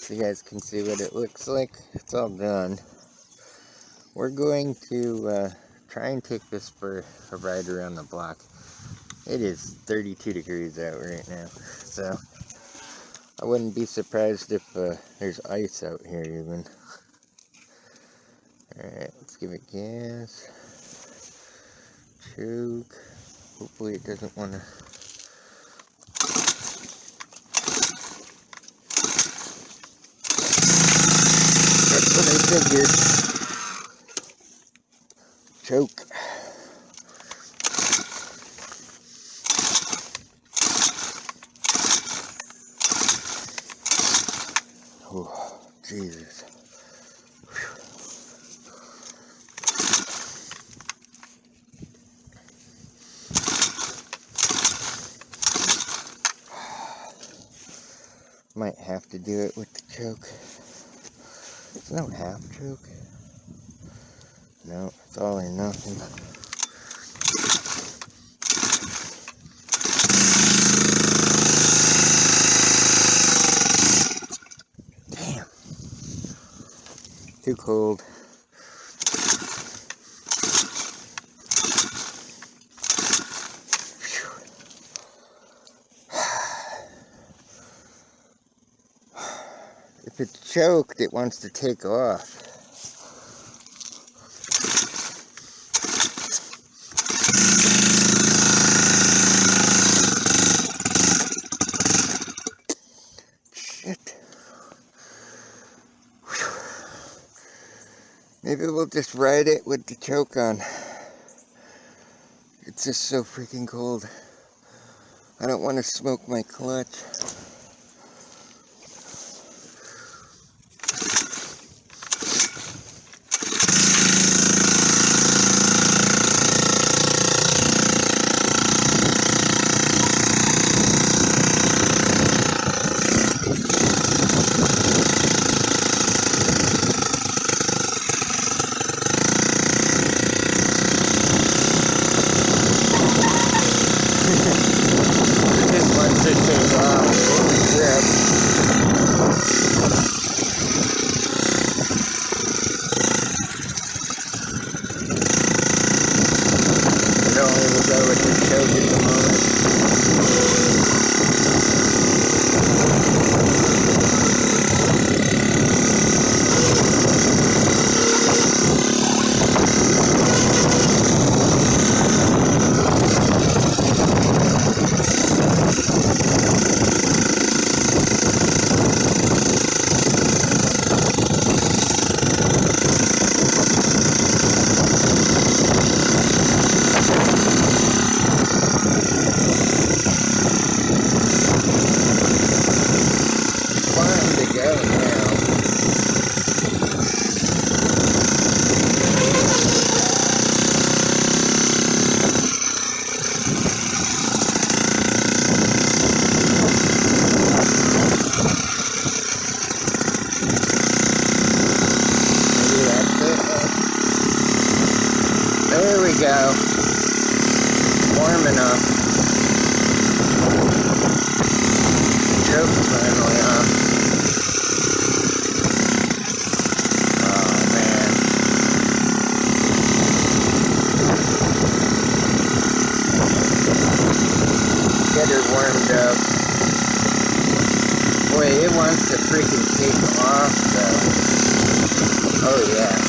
so you guys can see what it looks like. It's all done. We're going to try and take this for a ride around the block. It is 32 degrees out right now, so I wouldn't be surprised if there's ice out here even. Alright, let's give it gas. Choke. Hopefully it doesn't want to... That's what I figured. Choke. Oh, Jesus. Might have to do it with the choke. It's no half choke. No, it's all or nothing. Damn. Too cold. If it's choked, it wants to take off. Shit. Maybe we'll just ride it with the choke on. It's just so freaking cold. I don't want to smoke my clutch. There we go. Warm enough. Choke's finally off. Oh man. Get her warmed up. Boy, it wants to freaking take off though. Oh yeah.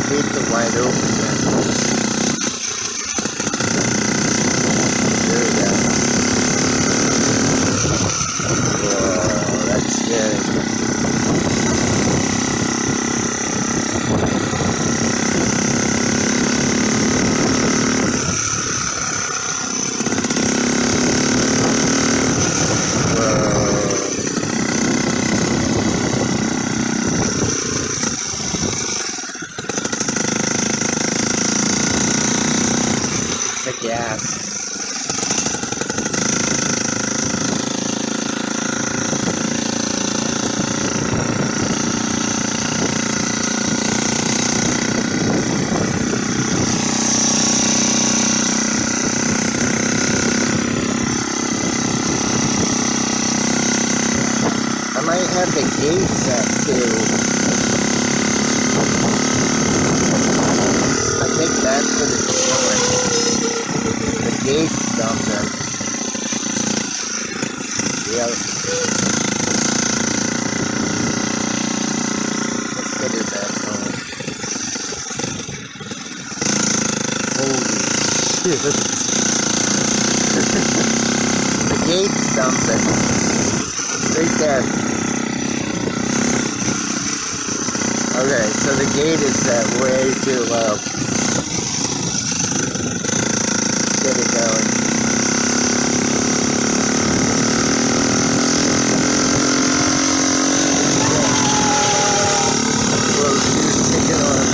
Keep it wide open then. There we go. Whoa, that's scary. Gas. gate set to, I think that's what it's doing. The gate something. Yep. Let's get her back home. Holy shit. The gate's something. Right there. Okay, so the gate is set way too low. Get it going. Whoa, she's taking on.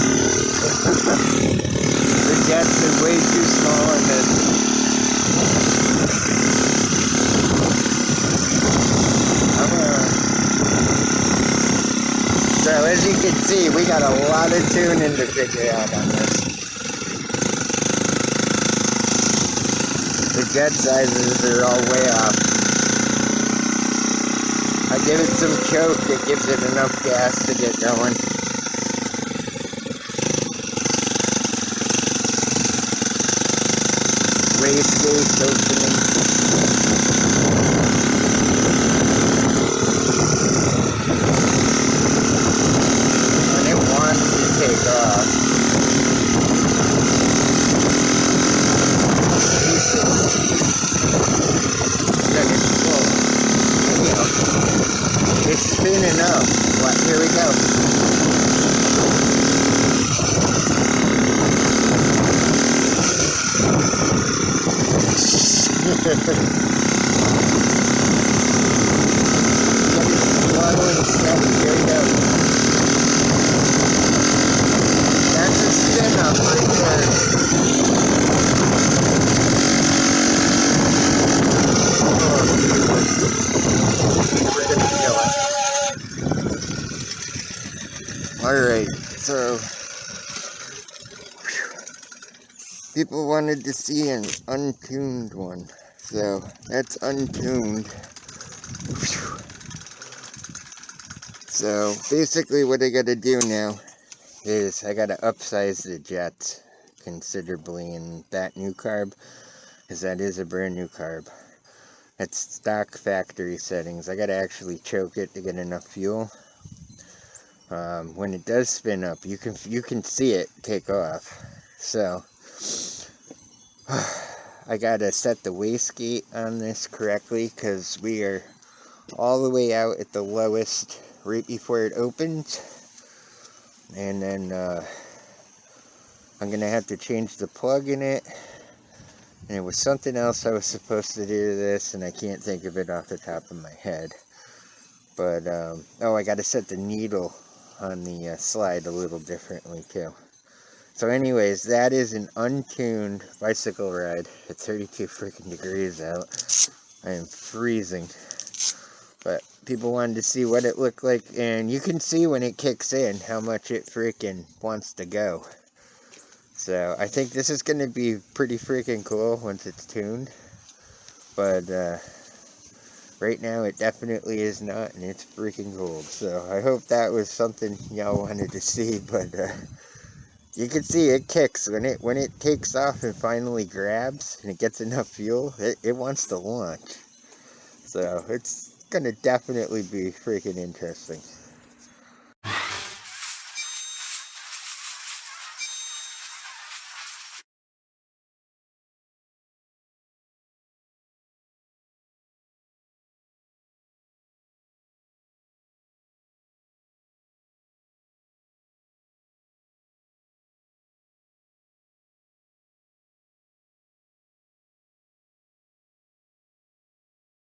The jets are way too small and then so as you can see, we got a lot of tuning to figure out on this. The jet sizes are all way off. I give it some choke that gives it enough gas to get going. Race gate opening. Take off. Then it's full. You know, it's tuning up. What? Here we go. Slow and steady. Here we go. That's a spin up right there. Oh, we're gonna kill it. Alright, so people wanted to see an untuned one. So that's untuned. So basically what I gotta do now is I gotta upsize the jets considerably in that new carb, because that is a brand new carb. It's stock factory settings. I gotta actually choke it to get enough fuel. When it does spin up, you can see it take off. So I gotta set the wastegate on this correctly, because we are all the way out at the lowest right before it opens. And then I'm gonna have to change the plug in it, and it was something else I was supposed to do to this and I can't think of it off the top of my head. But oh, I gotta set the needle on the slide a little differently too. So anyways, that is an untuned bicycle ride at 32 freaking degrees out. I am freezing. But people wanted to see what it looked like, and you can see when it kicks in how much it freaking wants to go. So I think this is going to be pretty freaking cool once it's tuned. But right now it definitely is not, and it's freaking cold. So I hope that was something y'all wanted to see. But you can see it kicks when it takes off and finally grabs and it gets enough fuel. It wants to launch. So it's gonna definitely be freaking interesting.